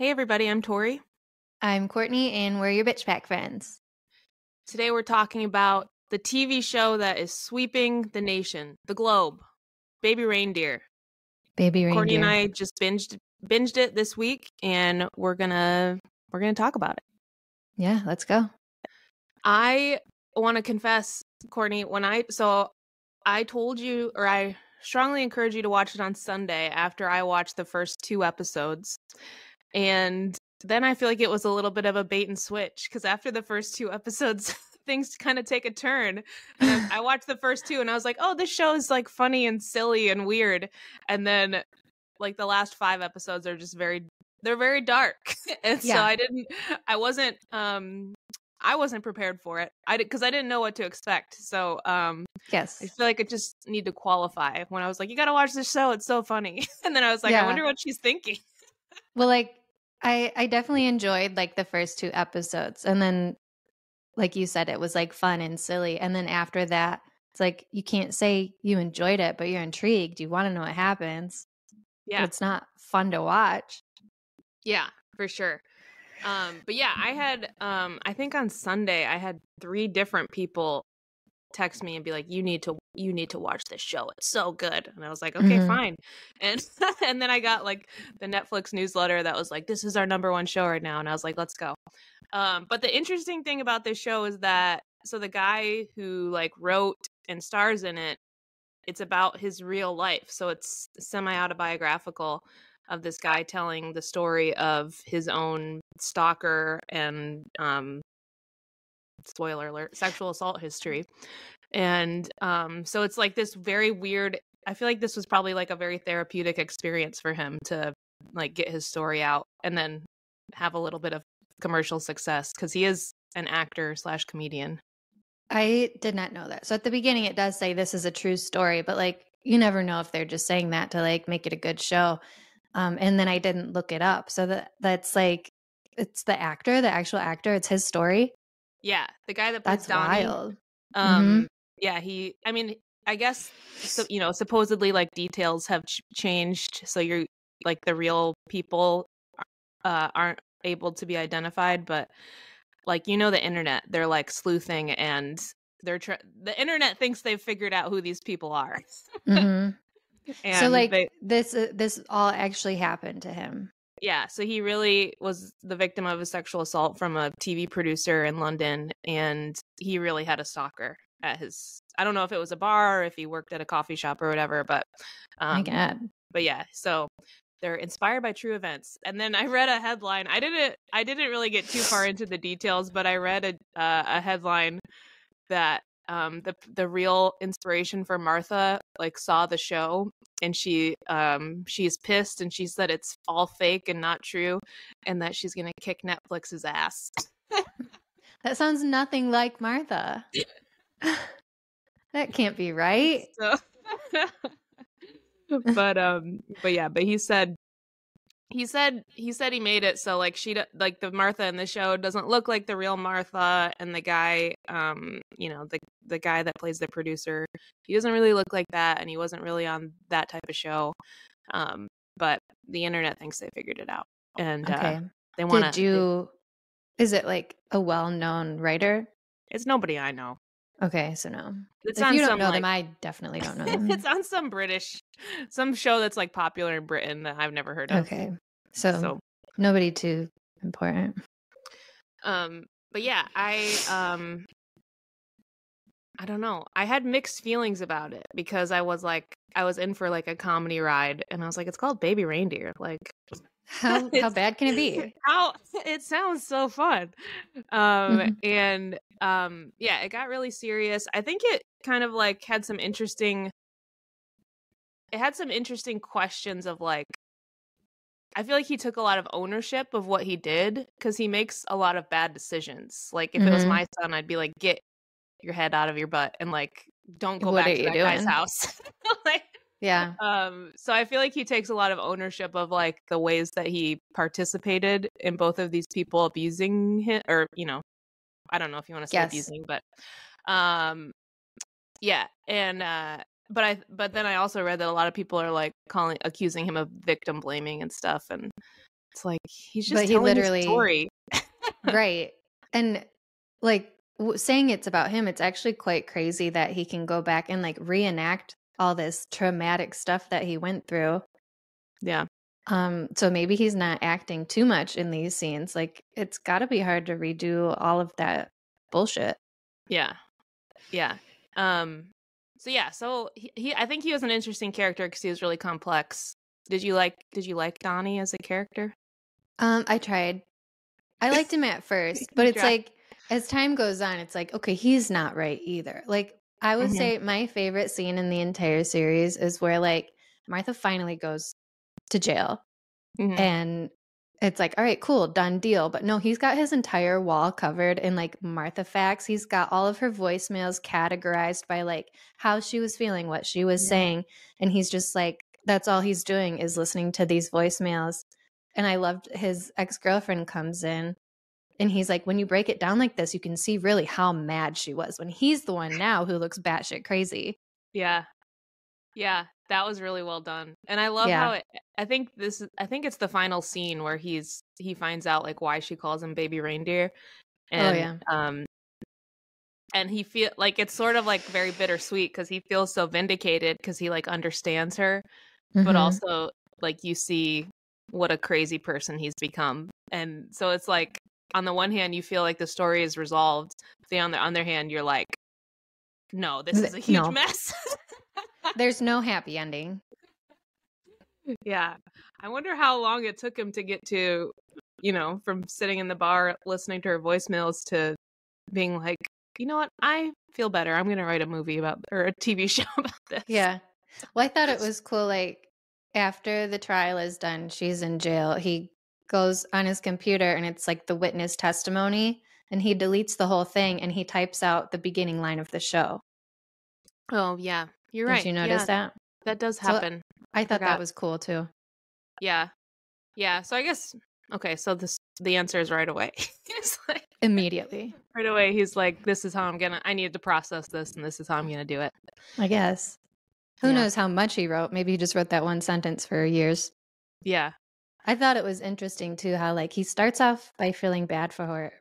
Hey everybody, I'm Tory. I'm Courtney, and we're your bitch pack friends. Today we're talking about the TV show that is sweeping the nation, the globe, Baby Reindeer. Baby Reindeer. Courtney and I just binged it this week, and we're gonna talk about it. Yeah, let's go. I want to confess, Courtney, I told you, or I strongly encourage you to watch it on Sunday after I watched the first 2 episodes, and then I feel like it was a little bit of a bait and switch because after the first 2 episodes, things kind of take a turn. And I watched the first 2 and I was like, oh, this show is like funny and silly and weird. And then like the last 5 episodes are just they're very dark. And so I wasn't prepared for it. Because I didn't know what to expect. So yes, I feel like I just need to qualify when I was like, you got to watch this show. It's so funny. And then I was like, I wonder what she's thinking. Well, like I definitely enjoyed like the first 2 episodes. And then like you said, it was like fun and silly. And then after that, it's like you can't say you enjoyed it, but you're intrigued. You want to know what happens. Yeah. But it's not fun to watch. Yeah, for sure. But yeah, I had I think on Sunday I had 3 different people text me and be like, you need to watch this show. It's so good. And I was like, okay, fine. And and then I got like the Netflix newsletter that was like, this is our #1 show right now. And I was like, let's go. But the interesting thing about this show is that the guy who like wrote and stars in it, it's about his real life. So it's semi-autobiographical of this guy telling the story of his own stalker and spoiler alert, sexual assault history. And so it's like this very weird, I feel like this was probably like a very therapeutic experience for him to like get his story out and then have a little bit of commercial success because he is an actor / comedian. I did not know that. So at the beginning it does say this is a true story, but like you never know if they're just saying that to like make it a good show. And then I didn't look it up. So that's like it's the actual actor, it's his story. Yeah, the guy that plays That's Donnie. wild. Yeah, I guess supposedly like details have changed, so you're like the real people aren't able to be identified, but like the internet, they're like sleuthing and the internet thinks they've figured out who these people are. And so like this all actually happened to him. Yeah, so he really was the victim of a sexual assault from a TV producer in London, and he really had a stalker at his, I don't know if it was a bar or if he worked at a coffee shop or whatever, but my God. But yeah, so they're inspired by true events. And then I read a headline. I didn't really get too far into the details, but I read a headline that the real inspiration for Martha like saw the show and she's pissed and she said it's all fake and not true and that she's gonna kick Netflix's ass. That sounds nothing like Martha. That can't be right. So, but he said he made it so like like the Martha in the show doesn't look like the real Martha, and the guy the guy that plays the producer, he doesn't really look like that, and he wasn't really on that type of show, but the internet thinks they figured it out, and they want to. Is it like a well-known writer? It's nobody I know. Okay, so no. It's if you don't know them, I definitely don't know them. It's on some show that's like popular in Britain that I've never heard of. Okay, so nobody too important. But yeah, I don't know. I had mixed feelings about it because I was in for like a comedy ride, and I was like, it's called Baby Reindeer. Like, how bad can it be? It sounds so fun. And yeah, it got really serious. I think it kind of like had some interesting questions of like, I feel like he took a lot of ownership of what he did because he makes a lot of bad decisions. Like if it was my son, I'd be like, get your head out of your butt and like don't go back to that guy's house. Like, yeah. So I feel like he takes a lot of ownership of like the ways that he participated in both of these people abusing him, or I don't know if you want to say abusing, but yeah, and but then I also read that a lot of people are like accusing him of victim blaming and stuff, and It's like he's But just he telling his literally, story. right. And like saying it's about him, it's actually quite crazy that he can go back and like reenact all this traumatic stuff that he went through. Yeah. So maybe he's not acting too much in these scenes. Like it's got to be hard to redo all of that bullshit. Yeah. Yeah. So yeah, so he I think he was an interesting character because he was really complex. Did you like Donnie as a character? I tried. I liked him at first, but You it's tried. like as time goes on, it's like, okay, he's not right either. Like I would Mhm. say my favorite scene in the entire series is where like Martha finally goes to jail Mhm. and it's like, all right, cool, done deal. But no, he's got his entire wall covered in like Martha facts. He's got all of her voicemails categorized by like how she was feeling, what she was Yeah. saying. And he's just like, that's all he's doing is listening to these voicemails. And I loved his ex-girlfriend comes in and he's like, when you break it down like this, you can see really how mad she was when he's the one now who looks batshit crazy. Yeah. Yeah, that was really well done. And I love Yeah. how I think it's the final scene where he finds out like why she calls him Baby Reindeer Oh, and yeah. and he feel like it's sort of like very bittersweet because he feels so vindicated because he like understands her, but Mm-hmm. also like you see what a crazy person he's become. And so it's like on the one hand you feel like the story is resolved, but on the other hand you're like, no, this is a huge No, mess. there's no happy ending. Yeah. I wonder how long it took him to get to, from sitting in the bar listening to her voicemails to being like, you know what? I feel better. I'm going to write a movie or a TV show about this. Yeah. Well, I thought it was cool. Like, after the trial is done, she's in jail. He goes on his computer and it's like the witness testimony, and he deletes the whole thing and he types out the beginning line of the show. Oh, yeah. You're Did right. you notice Yeah, that? that does So happen. I I thought that forgot. was cool too. Yeah. Yeah. So I guess, okay. So the answer is right away. It's like, Immediately, right away, he's like, this is how I needed to process this and this is how I'm going to do it. I guess. Who Yeah. knows how much he wrote? Maybe he just wrote that one sentence for years. Yeah. I thought it was interesting too how like he starts off by feeling bad for her,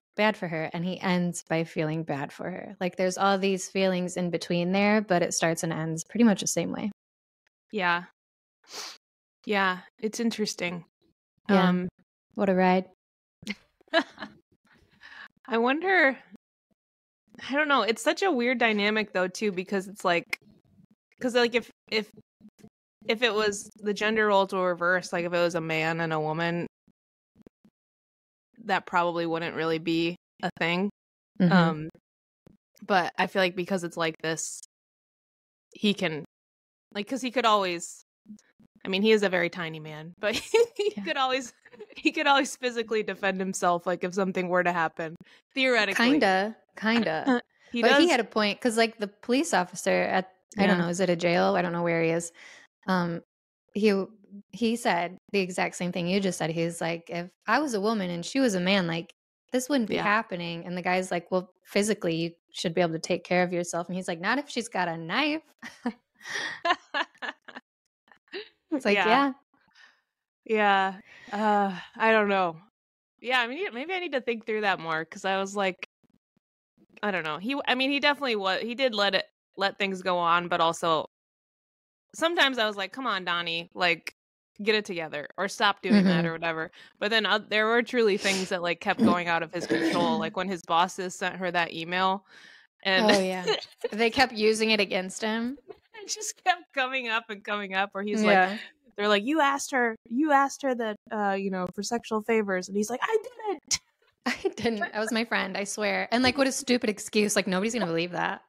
and he ends by feeling bad for her. Like there's all these feelings in between there, but it starts and ends pretty much the same way. Yeah. Yeah. It's interesting. Yeah. What a ride. I wonder, I don't know. It's such a weird dynamic though too because it's like if it was the gender roles were reversed, like if it was a man and a woman, that probably wouldn't really be a thing. Mm-hmm. But I feel like because it's like this, he can cuz he could always, I mean, he is a very tiny man, but he Yeah. could always physically defend himself like if something were to happen theoretically. Kinda. He But he does. had a point because like the police officer at I don't Yeah. know, is it a jail? I don't know where he is. Um he said the exact same thing you just said. He's like, if I was a woman and she was a man, like this wouldn't be Yeah. happening. And the guy's like, well, physically you should be able to take care of yourself. And he's like, not if she's got a knife. It's like, Yeah. yeah. Yeah. I don't know. Yeah, I mean, maybe I need to think through that more because I was like, I don't know. He definitely he did let things go on, but also sometimes I was like, come on, Donnie, like get it together or stop doing that or whatever. But then there were truly things that like kept going out of his control, like when his bosses sent her that email and Oh yeah. They kept using it against him. it just kept coming up and coming up where he's like, Yeah. they're like, you asked her that for sexual favors, and he's like, I didn't. I didn't. That was my friend, I swear. And like what a stupid excuse. Like nobody's gonna believe that.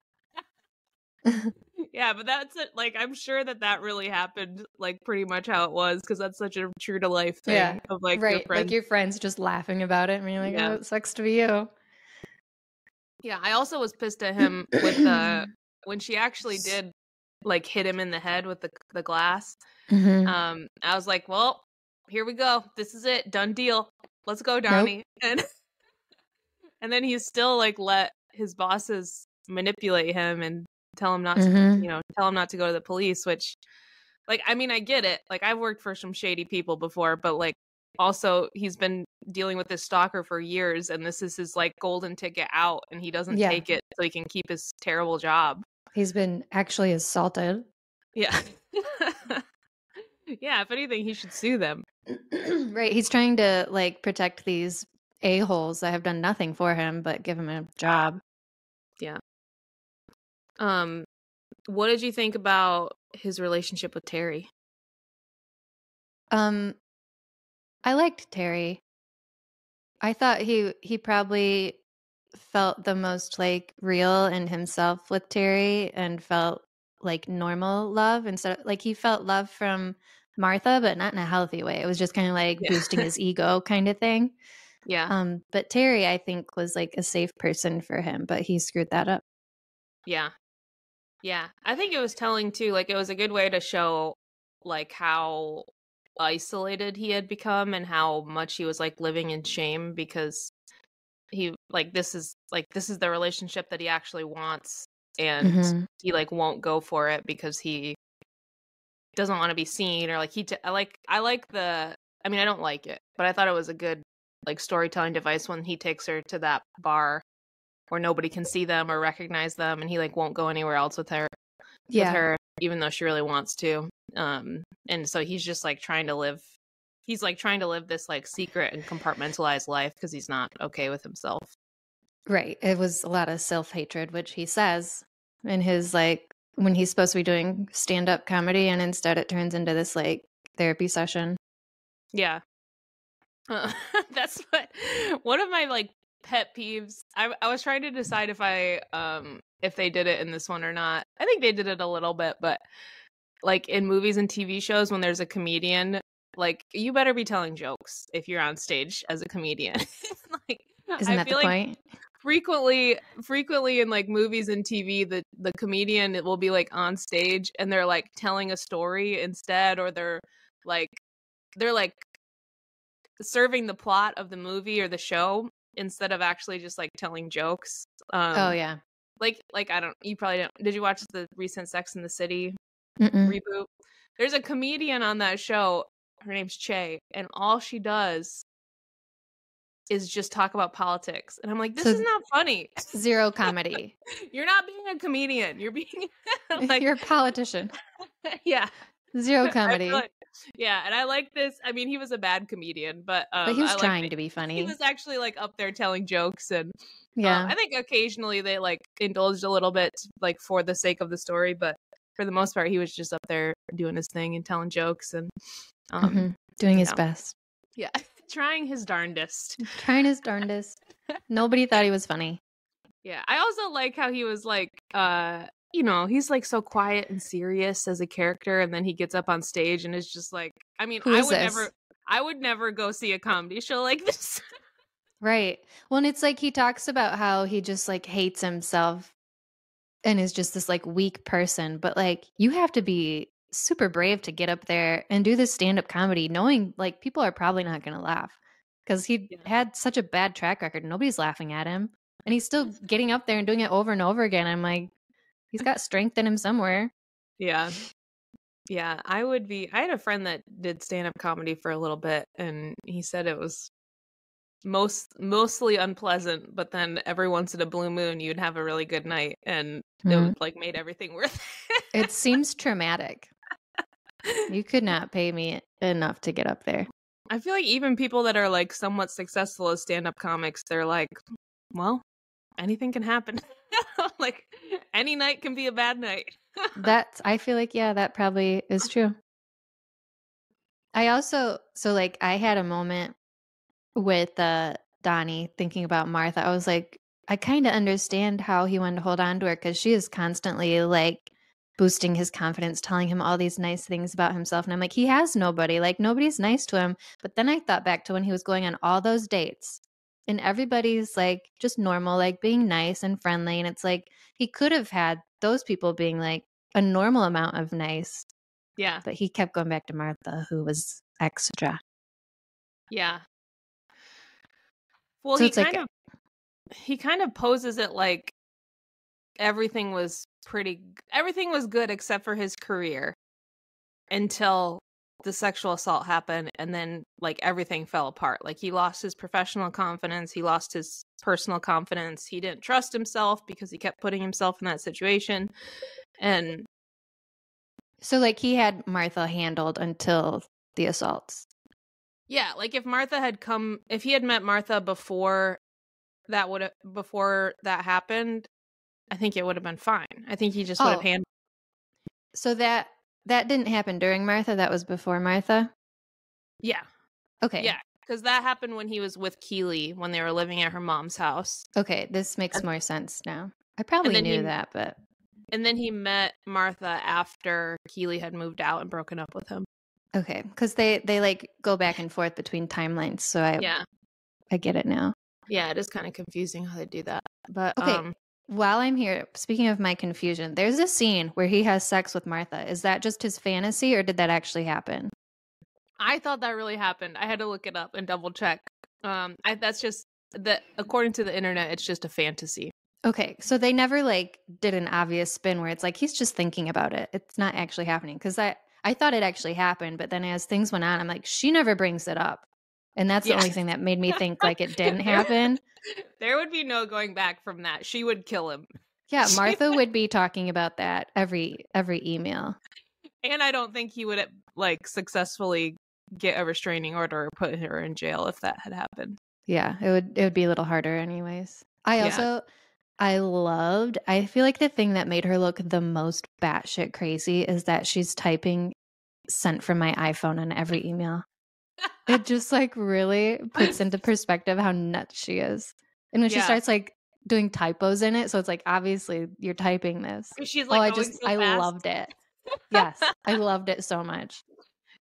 Yeah, but that's it. Like, I'm sure that really happened, like, pretty much how it was, because that's such a true to life thing Yeah. of like your Right. friends. Like your friends just laughing about it and being like, Yeah, oh, it sucks to be you. yeah. I also was pissed at him with when she actually did like hit him in the head with the glass. Mm-hmm. I was like, well, here we go. This is it. Done deal. Let's go, Nope. Donnie. And then he still like let his bosses manipulate him and tell him not to go to the police, which like, I mean, I get it. Like I've worked for some shady people before, but like also he's been dealing with this stalker for years, and this is his like golden ticket out, and he doesn't Yeah. take it so he can keep his terrible job. He's been actually assaulted. Yeah. Yeah, if anything, he should sue them. Right. He's trying to like protect these a-holes that have done nothing for him but give him a job. Yeah. What did you think about his relationship with Terry? I liked Terry. I thought he probably felt the most like real in himself with Terry and felt like normal love instead of like he felt love from Martha, but not in a healthy way. It was just kind of like Yeah. boosting his ego kind of thing. Yeah. But Terry, I think, was like a safe person for him, but he screwed that up. Yeah. Yeah. I think it was telling too, like it was a good way to show like how isolated he had become and how much he was like living in shame because he like this is the relationship that he actually wants, and Mm-hmm. he like won't go for it because he doesn't want to be seen, or like I like the, I mean I don't like it, but I thought it was a good like storytelling device when he takes her to that bar where nobody can see them or recognize them, and he like won't go anywhere else with her even though she really wants to. And so he's just like trying to live this like secret and compartmentalized life because he's not okay with himself. Right. It was a lot of self-hatred, which he says in his like when he's supposed to be doing stand-up comedy and instead it turns into this like therapy session. Yeah. That's what one of my like pet peeves. I was trying to decide if they did it in this one or not. I think they did it a little bit, but like in movies and TV shows when there's a comedian, like you better be telling jokes if you're on stage as a comedian. Like Isn't I that the feel like point? frequently in like movies and TV, the comedian will be like on stage and they're like telling a story instead, or like they're like serving the plot of the movie or the show instead of actually just like telling jokes. Oh yeah. Like I don't, you probably don't, did you watch the recent Sex and the City Mm-mm. reboot? There's a comedian on that show, her name's Che, and all she does is just talk about politics, and I'm like, this is So not funny. zero comedy. You're not being a comedian, you're being like, You're a politician. yeah. Zero I feel comedy. like, yeah, and I like this. I mean, he was a bad comedian, but But he was I like trying that to be he funny. was actually like up there telling jokes, and Yeah. I think occasionally they like indulged a little bit, like for the sake of the story, but for the most part, he was just up there doing his thing and telling jokes and Doing his yeah. best. Yeah, trying his darndest. Trying his darndest. Nobody thought he was funny. Yeah, I also like how he was like, he's like so quiet and serious as a character, and then he gets up on stage and is just like, I mean, Who is this? I would never go see a comedy show like this. Right. Well, and it's like he talks about how he just like hates himself and is just this like weak person, but like you have to be super brave to get up there and do this stand-up comedy knowing like people are probably not going to laugh because he Yeah. had such a bad track record. Nobody's laughing at him and he's still getting up there and doing it over and over again. I'm like, he's got strength in him somewhere. Yeah. Yeah, I had a friend that did stand-up comedy for a little bit, and he said it was mostly unpleasant, but then every once in a blue moon you'd have a really good night, and it would like made everything worth it. It seems traumatic. You could not pay me enough to get up there. I feel like even people that are like somewhat successful as stand-up comics, they're like, well, anything can happen. Like any night can be a bad night. I feel like, yeah, that probably is true. I also, so like I had a moment with Donnie thinking about Martha. I was like, I kind of understand how he wanted to hold on to her because she is constantly like boosting his confidence, telling him all these nice things about himself. And I'm like, he has nobody, like nobody's nice to him. But then I thought back to when he was going on all those dates and everybody's like just normal, like being nice and friendly. And it's like he could have had those people being like a normal amount of nice. Yeah. But he kept going back to Martha, who was extra. Yeah. Well, So he kind of poses it like everything was good except for his career until the sexual assault happened, and then like everything fell apart. Like he lost his professional confidence, he lost his personal confidence, he didn't trust himself because he kept putting himself in that situation. And So like he had Martha handled until the assaults. yeah, like if he had met Martha before that happened, I think it would have been fine. I think he just would have handled. So that didn't happen during Martha, that was before Martha? Yeah. Okay. Yeah, because that happened when he was with Keely when they were living at her mom's house. Okay, this makes more sense now. I probably knew that, but... And then he met Martha after Keely had moved out and broken up with him. Okay, because they like go back and forth between timelines, so I get it now. Yeah, it is kind of confusing how they do that. But okay, while I'm here, speaking of my confusion, there's a scene where he has sex with Martha. Is that just his fantasy, or did that actually happen? I thought that really happened. I had to look it up and double check. That's just that according to the internet, it's just a fantasy. Okay, so they never like did an obvious spin where it's like he's just thinking about it. It's not actually happening, because I thought it actually happened, but then as things went on, I'm like, she never brings it up. And that's the only thing that made me think like it didn't happen. There would be no going back from that. She would kill him. Yeah, Martha would be talking about that every email. And I don't think he would like successfully get a restraining order or put her in jail if that had happened. Yeah, it would be a little harder anyways. I feel like the thing that made her look the most batshit crazy is that she's typing "sent from my iPhone" on every email. It just like really puts into perspective how nuts she is. And when she starts like doing typos in it, so it's like obviously you're typing this. She's like, I loved it. Yes, I loved it so much.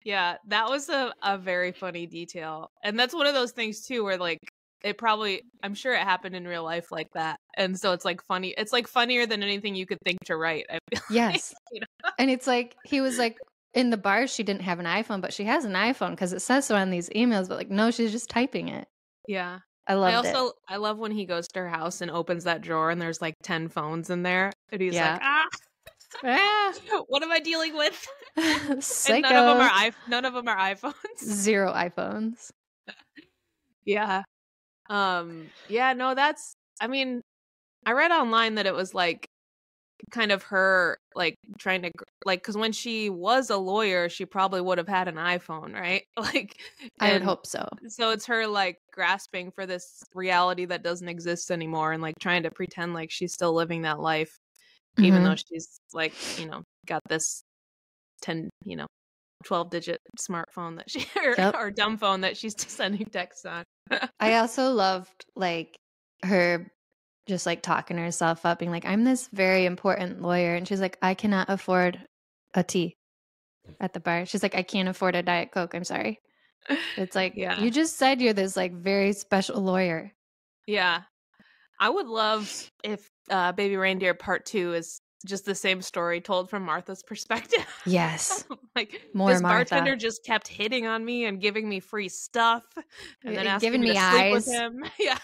Yeah, that was a very funny detail. And that's one of those things too where like I'm sure it happened in real life like that. And so it's like funny. It's like funnier than anything you could think to write. I feel yes. Like, you know? And it's like, he was like, in the bar, she didn't have an iPhone, but she has an iPhone because it says so on these emails. But like, no, she's just typing it. Yeah. I loved it. I love when he goes to her house and opens that drawer and there's like 10 phones in there. And he's like, what am I dealing with? And none of them are iPhones. 0 iPhones. Yeah. Yeah, no, I mean, I read online that it was like kind of her like trying to like, because when she was a lawyer, she probably would have had an iPhone, right? Like, I would hope so. So it's her like grasping for this reality that doesn't exist anymore and like trying to pretend like she's still living that life, even though she's like, got this 12-digit smartphone that she or dumb phone that she's sending texts on. I also loved like her just like talking herself up, being like, I'm this very important lawyer, and she's like, I cannot afford a tea at the bar. She's like, I can't afford a Diet Coke, I'm sorry. It's like, you just said you're this like very special lawyer. Yeah, I would love if Baby Reindeer Part 2 is just the same story told from Martha's perspective. Yes. Like, more this Martha. Bartender just kept hitting on me and giving me free stuff and then asking giving me to eyes. sleep with him. Yeah.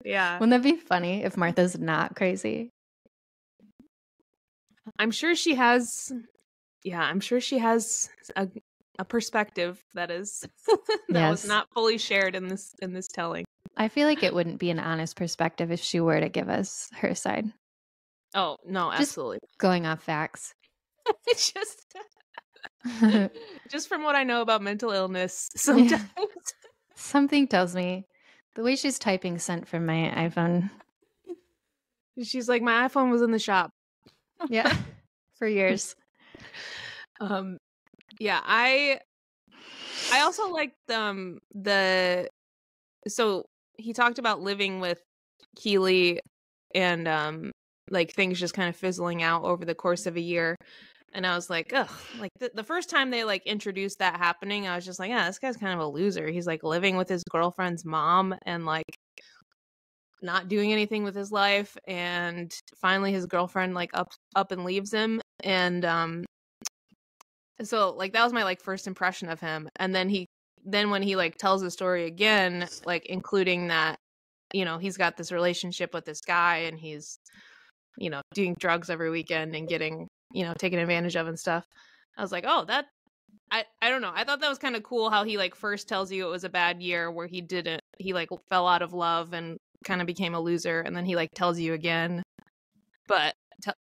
Yeah. Wouldn't that be funny if Martha's not crazy? I'm sure she has a perspective that is that was not fully shared in this telling. I feel like it wouldn't be an honest perspective if she were to give us her side. Oh, no, absolutely. Just going off facts. It's just from what I know about mental illness, sometimes. Something tells me the way she's typing "sent from my iPhone." She's like, my iPhone was in the shop. Yeah, for years. Yeah, I also liked so he talked about living with Keely and like things just kind of fizzling out over the course of a year. And I was like, ugh, like the first time they like introduced that happening, I was just like, yeah, this guy's kind of a loser. He's like living with his girlfriend's mom and like not doing anything with his life. And finally his girlfriend like up and leaves him. And so like that was my like first impression of him. And then when he like tells the story again, like including that, he's got this relationship with this guy and he's, doing drugs every weekend and getting, taken advantage of and stuff. I was like, oh, I don't know. I thought that was kind of cool how he like first tells you it was a bad year where he like fell out of love and kind of became a loser, and then he like tells you again, but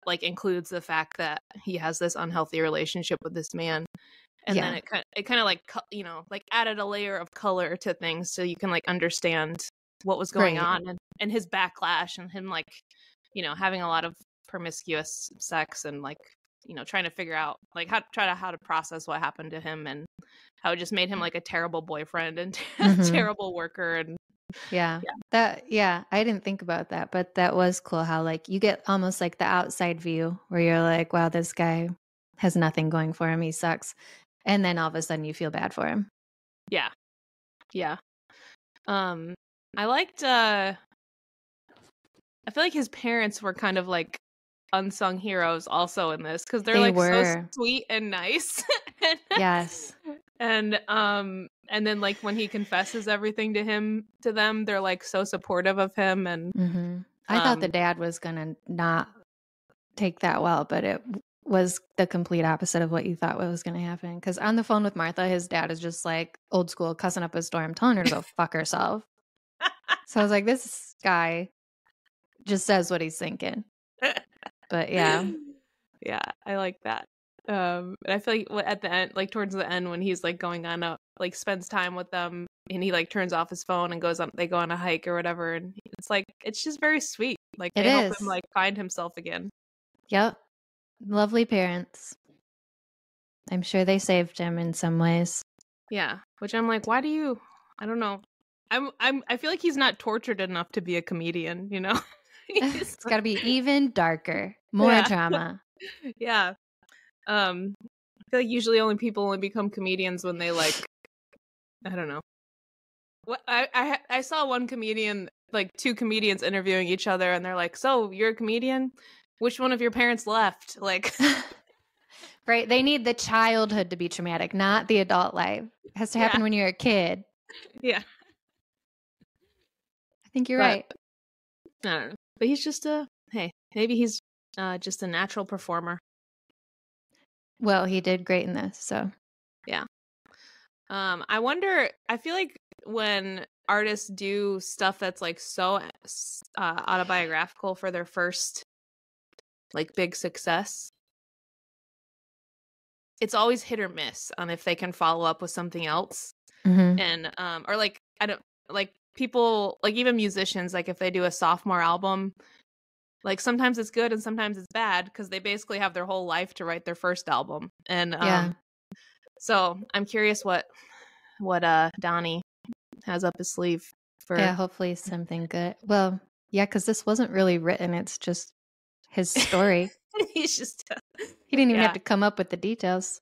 like includes the fact that he has this unhealthy relationship with this man. And then it kind of like, you know, like added a layer of color to things so you can like understand what was going on, and his backlash, and him like, you know, having a lot of promiscuous sex, and like, you know, trying to figure out like how to process what happened to him, and how it just made him like a terrible boyfriend and terrible worker. And I didn't think about that, but that was cool how like you get almost like the outside view where you're like, wow, this guy has nothing going for him, he sucks. And then all of a sudden you feel bad for him. Yeah. I liked I feel like his parents were kind of like unsung heroes also in this, because they're like so sweet and nice. Yes. And then like when he confesses everything to them, they're like so supportive of him. And I thought the dad was gonna not take that well, but it was the complete opposite of what you thought was going to happen. Because on the phone with Martha, his dad is just like old school, cussing up a storm, telling her to go fuck herself. So I was like, this guy just says what he's thinking. But yeah, I like that. And I feel like at the end, like towards the end, when he's like going on like spends time with them, and he like turns off his phone and they go on a hike or whatever, and it's like it's just very sweet. Like they help him like find himself again. Yep. Lovely parents. I'm sure they saved him in some ways. Yeah, which I'm like, why do you? I don't know. I feel like he's not tortured enough to be a comedian. You know, it's got to be even darker, more drama. Yeah. I feel like usually people only become comedians when they like, I don't know. I saw one comedian, like two comedians interviewing each other, and they're like, "So you're a comedian? Which one of your parents left?" Like. Right. They need the childhood to be traumatic, not the adult life. It has to happen when you're a kid. Yeah. I think you're right. I don't know. But he's just maybe he's just a natural performer. Well, he did great in this, so. Yeah. I wonder, I feel like when artists do stuff that's like so autobiographical for their first like big success, it's always hit or miss on if they can follow up with something else. And or like I don't like people, like even musicians, like if they do a sophomore album, like sometimes it's good and sometimes it's bad because they basically have their whole life to write their first album. And so I'm curious what Donnie has up his sleeve for. Yeah, hopefully something good. Well, yeah, because this wasn't really written, it's just his story. He's just he didn't even have to come up with the details.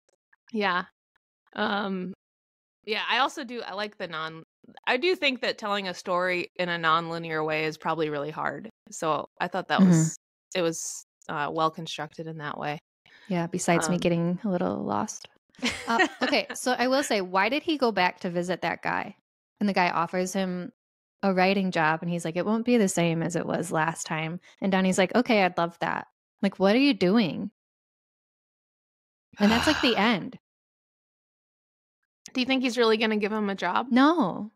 Yeah. Yeah, I like I do think that telling a story in a non-linear way is probably really hard. So I thought that it was well constructed in that way. Yeah, besides me getting a little lost. Okay, so I will say, why did he go back to visit that guy? And the guy offers him a writing job, and he's like, it won't be the same as it was last time. And Donnie's like, okay, I'd love that. Like, what are you doing? And that's like the end. Do you think he's really going to give him a job? No.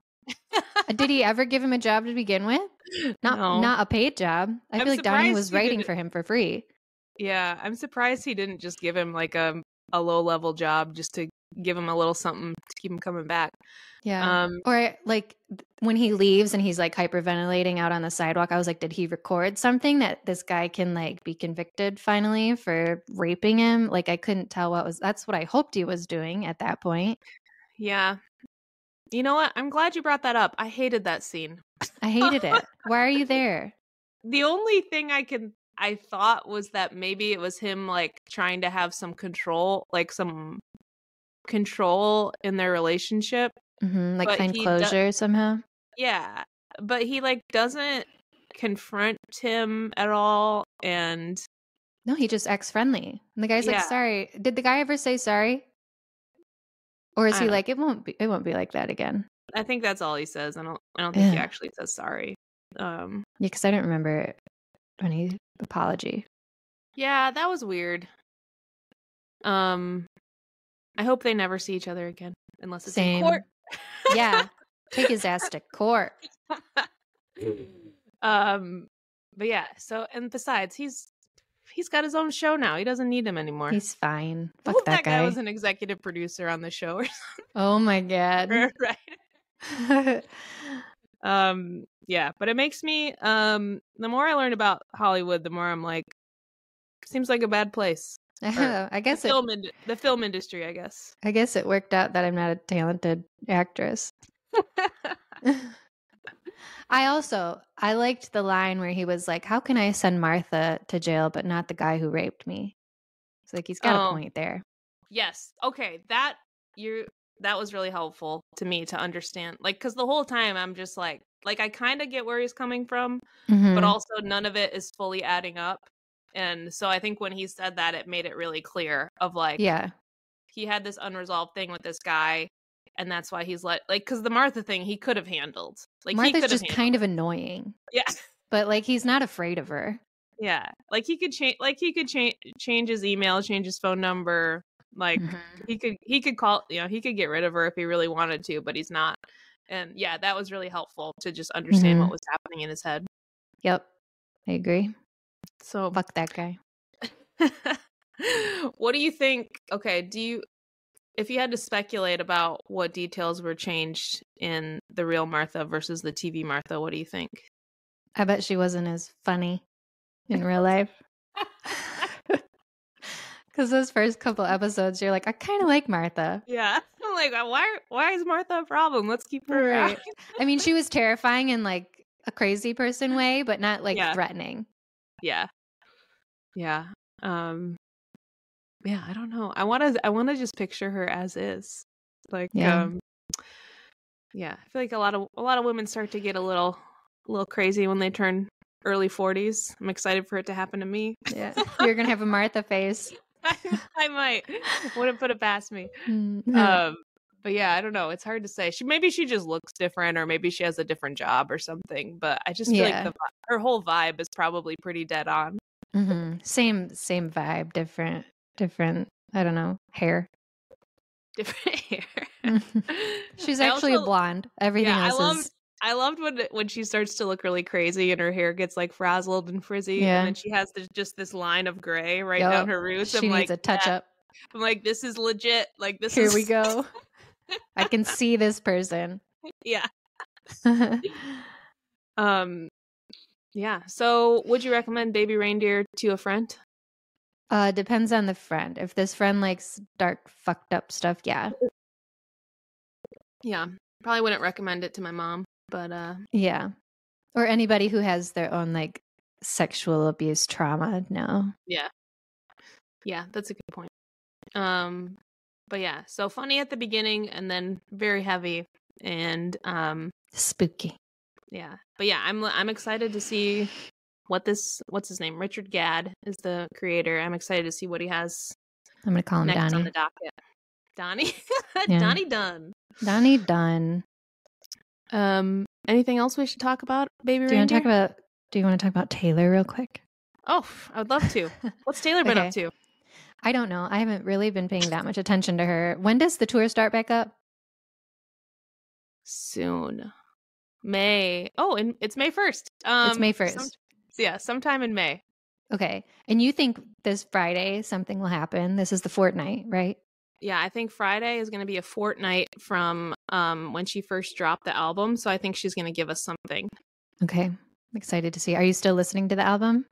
Did he ever give him a job to begin with? Not a paid job. I feel like Donnie was writing for him for free. Yeah, I'm surprised he didn't just give him like a low-level job just to give him a little something to keep him coming back. Yeah. Or like when he leaves and he's like hyperventilating out on the sidewalk, I was like, did he record something that this guy can like be convicted finally for raping him? Like I couldn't tell that's what I hoped he was doing at that point. Yeah. You know what? I'm glad you brought that up. I hated that scene. I hated it. Why are you there? The only thing I thought was that maybe it was him like trying to have some control, like some control in their relationship. Like find closure somehow. Yeah. But he like doesn't confront him at all. And no, he just acts friendly. And the guy's like, sorry. Did the guy ever say sorry? Or is he like, it won't be like that again? I think that's all he says. I don't think he actually says sorry. Yeah, because I don't remember any apology. Yeah, that was weird. I hope they never see each other again unless it's in Same. court. Yeah. Take his ass to court. But yeah, so and besides, he's got his own show now. He doesn't need him anymore. He's fine. I Fuck hope that guy. was an executive producer on the show or Oh my God. something. Right. Yeah, but it makes me the more I learn about Hollywood, the more I'm like, seems like a bad place. I guess the film industry, I guess. I guess it worked out that I'm not a talented actress. I liked the line where he was like, how can I send Martha to jail but not the guy who raped me? It's like he's got a point there. Yes. Okay, that was really helpful to me to understand. Like, cuz the whole time I'm just like I kind of get where he's coming from, but also none of it is fully adding up. And so I think when he said that, it made it really clear of like, yeah, he had this unresolved thing with this guy, and that's why he's because the Martha thing he could have handled. Like, Martha's just kind of annoying. Yeah, but like he's not afraid of her. Yeah, like he could change his email, change his phone number. Like he could call, he could get rid of her if he really wanted to, but he's not. And yeah, that was really helpful to just understand what was happening in his head. Yep, I agree. So fuck that guy. What do you think? Okay, if you had to speculate about what details were changed in the real Martha versus the TV Martha, what do you think? I bet she wasn't as funny in real life. Because those first couple episodes, you're like, I kind of like Martha. Yeah. I'm like, why is Martha a problem? Let's keep her around. I mean, she was terrifying in like a crazy person way, but not like threatening. Yeah. Yeah. Yeah, I don't know. I want to just picture her as is. Like, yeah, I feel like a lot of women start to get a little crazy when they turn early 40s. I'm excited for it to happen to me. Yeah. You're going to have a Martha face. I might. Wouldn't put it past me. But yeah, I don't know. It's hard to say. Maybe she just looks different, or maybe she has a different job or something. But I just feel like her whole vibe is probably pretty dead on. Same vibe, different. I don't know, hair. Different hair. She's actually a blonde. Everything else is. I loved when she starts to look really crazy and her hair gets like frazzled and frizzy, and then she has just this line of gray right down her roots. She needs a touch up. I'm like, this is legit. Like, this Here we go. I can see this person. Yeah. Yeah. So, would you recommend Baby Reindeer to a friend? Depends on the friend. If this friend likes dark, fucked up stuff, yeah. Yeah. Probably wouldn't recommend it to my mom, but yeah. Or anybody who has their own like sexual abuse trauma, no. Yeah. Yeah, that's a good point. But yeah, so funny at the beginning and then very heavy and spooky. Yeah. But yeah, I'm excited to see what's his name? Richard Gadd is the creator. I'm excited to see what he has. I'm going to call him next Donnie. On the docket. Donnie? Yeah. Donnie Dunn. Donnie Dunn. Anything else we should talk about, Baby Reindeer? Do you want to talk about Taylor real quick? Oh, I would love to. What's Taylor been up to? I don't know. I haven't really been paying that much attention to her. When does the tour start back up? Soon. May. Oh, and it's May 1st. It's May 1st. Sometime in May. Okay. And you think this Friday something will happen? This is the fortnight, right? Yeah, I think Friday is going to be a fortnight from when she first dropped the album. So I think she's going to give us something. Okay. I'm excited to see. Are you still listening to the album?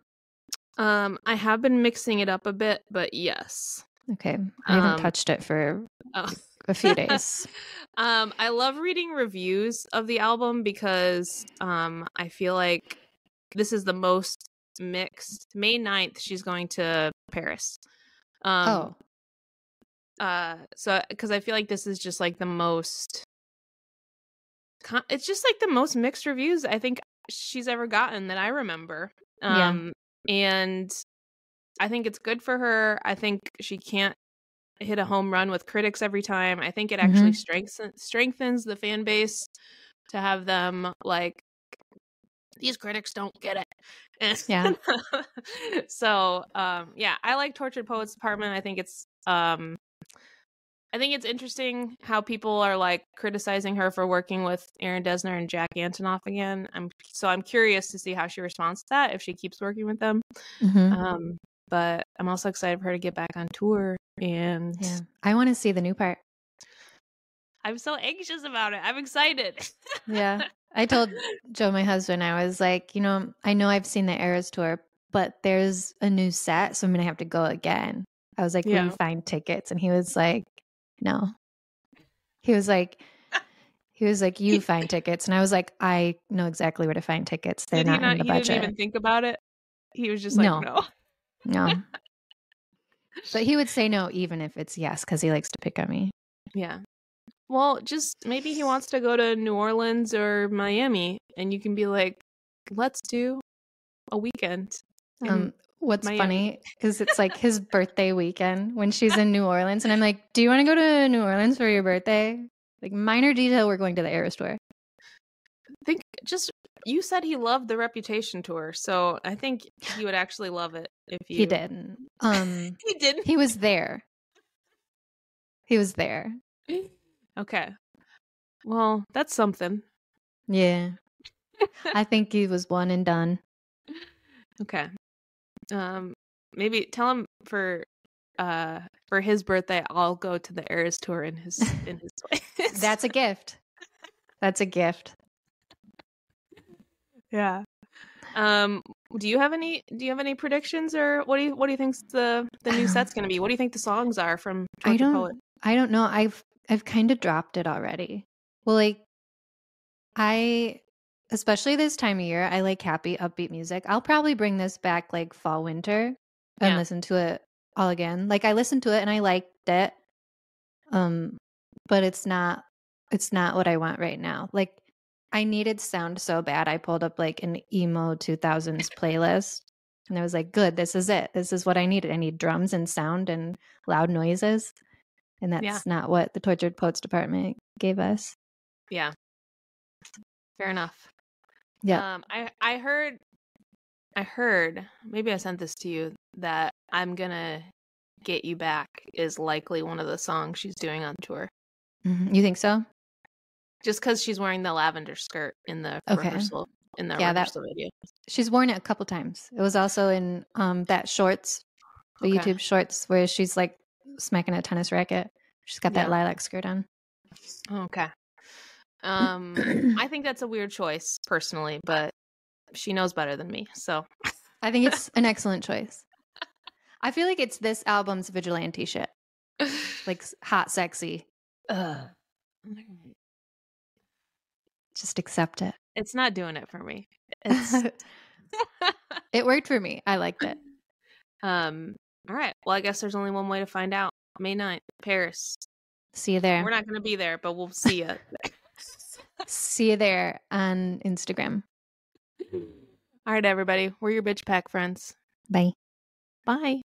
I have been mixing it up a bit, but yes. Okay. I haven't touched it for a few days. I love reading reviews of the album because I feel like this is the most mixed. May 9th, she's going to Paris. So because I feel like this is just like the most it's just like the most mixed reviews I think she's ever gotten that I remember. And I think it's good for her. I think she can't hit a home run with critics every time. I think it actually strengthens the fan base to have them like, these critics don't get it. And so I like Tortured Poets Department. I think it's I think it's interesting how people are like criticizing her for working with Aaron Dessner and Jack Antonoff again. I'm curious to see how she responds to that if she keeps working with them. But I'm also excited for her to get back on tour, and Yeah, I want to see the new part. I'm so anxious about it. I'm excited. Yeah, I told Joe, my husband, I was like, I know I've seen the Eras tour, but there's a new set, so I'm gonna have to go again. I was like, will you find tickets? And he was like, no. He was like, you find tickets. And I was like, I know exactly where to find tickets. They're not in the budget. He didn't even think about it. He was just like, no. But he would say no even if it's yes, because he likes to pick on me. Yeah. Well, just maybe he wants to go to New Orleans or Miami, and you can be like, let's do a weekend. What's funny is it's like his birthday weekend when she's in New Orleans, and I'm like, do you want to go to New Orleans for your birthday? Like, minor detail, we're going to the Eras tour. You said he loved the Reputation tour, so I think he would actually love it if you. He didn't. He didn't. He was there. Okay. Well, that's something. Yeah. I think he was one and done. Okay. Maybe tell him for his birthday I'll go to the Eras tour in his place. That's a gift. Yeah. Do you have any predictions, or what do you think's the new set's going to be? What do you think the songs are from Tortured Poet? I don't know. I've kind of dropped it already. Well, like especially this time of year, I like happy, upbeat music. I'll probably bring this back like fall, winter and listen to it all again. Like I listened to it and I liked it. But it's not what I want right now. Like I needed sound so bad. I pulled up like an emo 2000s playlist and I was like, good, this is it. This is what I needed. I need drums and sound and loud noises. And that's not what the Tortured Poets department gave us. Yeah. Fair enough. Yeah. I heard, maybe I sent this to you, that I'm gonna Get You Back is likely one of the songs she's doing on tour. Mm-hmm. You think so? Just because she's wearing the lavender skirt in the rehearsal video. She's worn it a couple times. It was also in that shorts, the YouTube shorts, where she's like smacking a tennis racket. She's got that lilac skirt on. Okay. I think that's a weird choice personally, but she knows better than me, so I think it's an excellent choice. I feel like it's this album's vigilante shit. Like hot, sexy. Just accept it. It's not doing it for me. It worked for me. I liked it. All right. Well, I guess there's only one way to find out. May 9th, Paris. See you there. We're not going to be there, but we'll see you. See you there on Instagram. All right, everybody. We're your bitch pack friends. Bye. Bye.